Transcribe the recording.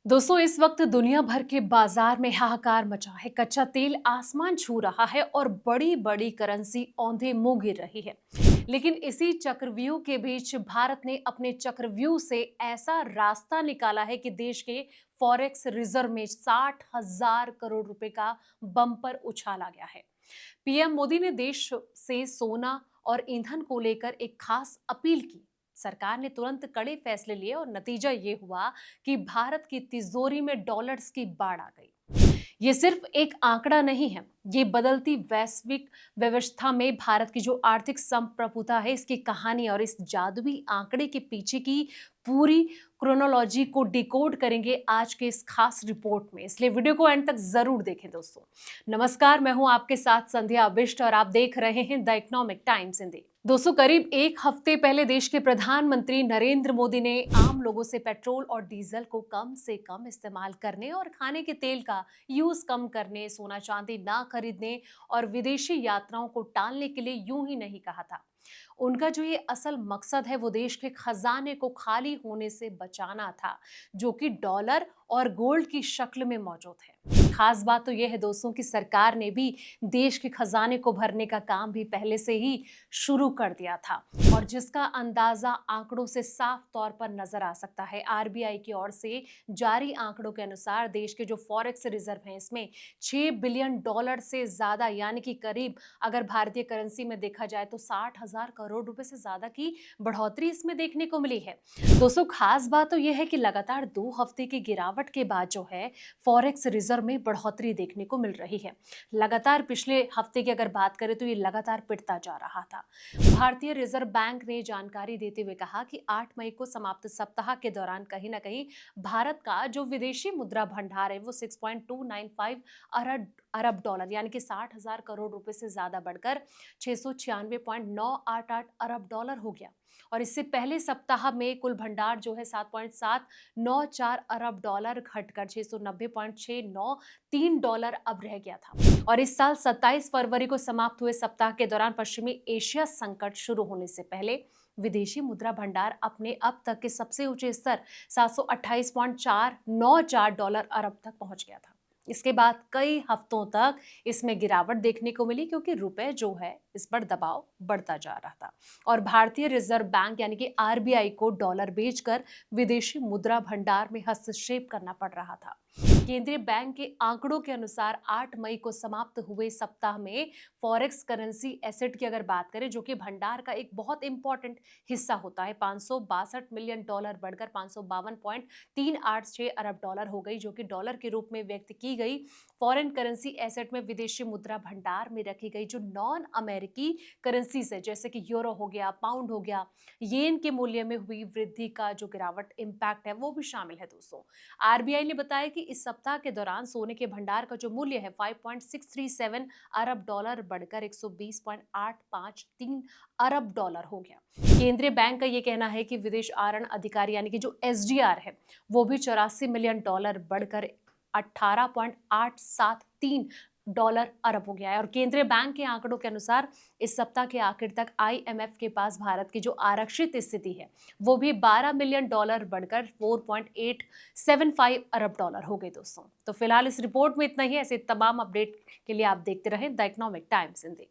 दोस्तों, इस वक्त दुनिया भर के बाजार में हाहाकार मचा है। कच्चा तेल आसमान छू रहा है और बड़ी बड़ी करेंसी औंधे मुंह गिर रही है। लेकिन इसी चक्रव्यूह के बीच भारत ने अपने चक्रव्यूह से ऐसा रास्ता निकाला है कि देश के फॉरेक्स रिजर्व में 60,000 करोड़ रुपए का बम्पर उछाला गया है। पीएम मोदी ने देश से सोना और ईंधन को लेकर एक खास अपील की। सरकार ने तुरंत कड़े फैसले लिए और नतीजा ये हुआ कि भारत की तिजोरी में डॉलर्स की बाढ़ आ गई। ये सिर्फ एक आंकड़ा नहीं है, ये बदलती वैश्विक व्यवस्था में भारत की जो आर्थिक संप्रभुता है, इसकी कहानी। और इस जादुई आंकड़े के पीछे की पूरी क्रोनोलॉजी को डिकोड करेंगे आज के इस खास रिपोर्ट में, इसलिए वीडियो को एंड तक जरूर देखें। दोस्तों नमस्कार, मैं हूं आपके साथ संध्या अबिष्ट और आप देख रहे हैं द इकोनॉमिक टाइम्स हिंदी। दोस्तों, करीब एक हफ्ते पहले देश के प्रधानमंत्री नरेंद्र मोदी ने आम लोगों से पेट्रोल और डीजल को कम से कम इस्तेमाल करने और खाने के तेल का यूज कम करने, सोना चांदी ना खरीदने और विदेशी यात्राओं को टालने के लिए यूं ही नहीं कहा था। उनका जो ये असल मकसद है वो देश के खजाने को खाली होने से बचाना था, जो कि डॉलर और गोल्ड की शक्ल में मौजूद है। खास बात तो यह है दोस्तों कि सरकार ने भी देश के खजाने को भरने का काम भी पहले से ही शुरू कर दिया था, और जिसका अंदाजा आंकड़ों से साफ तौर पर नजर आ सकता है। आरबीआई की ओर से जारी आंकड़ों के अनुसार देश के जो फॉरेक्स रिजर्व हैं, इसमें 6 बिलियन डॉलर से ज्यादा, यानी कि करीब अगर भारतीय करेंसी में देखा जाए तो 60,000 करोड़ रुपए से ज्यादा की बढ़ोतरी इसमें देखने को मिली है। दोस्तों, खास बात तो यह है कि लगातार 2 हफ्ते की गिरावट के बाद जो है फॉरेक्स रिजर्व में बढ़ोतरी देखने को मिल रही है। लगातार पिछले हफ्ते की अगर बात करें तो ये लगातार पिटता जा रहा था। भारतीय रिजर्व बैंक ने जानकारी देते हुए कहा कि 8 मई को समाप्त सप्ताह के दौरान कहीं ना कहीं भारत का जो विदेशी मुद्रा भंडार है वो 6.295 अरब अरब डॉलर, यानी कि 60,000 करोड़ रुपए से ज्यादा बढ़कर 696.988 अरब डॉलर हो गया। और इससे पहले सप्ताह में कुल भंडार जो है 7.794 अरब डॉलर घटकर 690.693 डॉलर अब रह गया था। और इस साल 27 फरवरी को समाप्त हुए सप्ताह के दौरान पश्चिमी एशिया संकट शुरू होने से पहले विदेशी मुद्रा भंडार अपने अब तक के सबसे ऊंचे स्तर 728.494 डॉलर अरब तक पहुंच गया था। इसके बाद कई हफ्तों तक इसमें गिरावट देखने को मिली, क्योंकि रुपए जो है इस पर दबाव बढ़ता जा रहा था और भारतीय रिजर्व बैंक यानी कि आरबीआई को डॉलर बेचकर विदेशी मुद्रा भंडार में हस्तक्षेप करना पड़ रहा था। केंद्रीय बैंक के आंकड़ों के अनुसार 8 मई को समाप्त हुए सप्ताह में फॉरेक्स करेंसी एसेट की अगर बात करें, जो कि भंडार का एक बहुत इंपॉर्टेंट हिस्सा होता है, 562 मिलियन डॉलर बढ़कर 552.386 अरब डॉलर हो गई, जो कि डॉलर के रूप में व्यक्त की गई फॉरेन करेंसी एसेट में विदेशी मुद्रा भंडार में रखी गई जो नॉन अमेरिकी करेंसीज है, जैसे कि यूरो हो गया, पाउंड हो गया, येन के मूल्य में हुई वृद्धि का जो गिरावट इंपैक्ट है वो भी शामिल है। दोस्तों, आरबीआई ने बताया कि इस सप्ताह के दौरान सोने के भंडार का जो मूल्य है 5.637 अरब डॉलर बढ़कर 120.853 अरब डॉलर हो गया। केंद्रीय बैंक का ये कहना है कि विदेश आवरण अधिकारी यानी कि जो एसडीआर है वो भी 84 मिलियन डॉलर बढ़कर 18.873 डॉलर अरब हो गया है। और केंद्रीय बैंक के आंकड़ों के अनुसार इस सप्ताह के आखिर तक आईएमएफ के पास भारत की जो आरक्षित स्थिति है वो भी 12 मिलियन डॉलर बढ़कर 4.875 अरब डॉलर हो गई। दोस्तों, तो फिलहाल इस रिपोर्ट में इतना ही। ऐसे तमाम अपडेट के लिए आप देखते रहें द इकोनॉमिक टाइम्स हिंदी।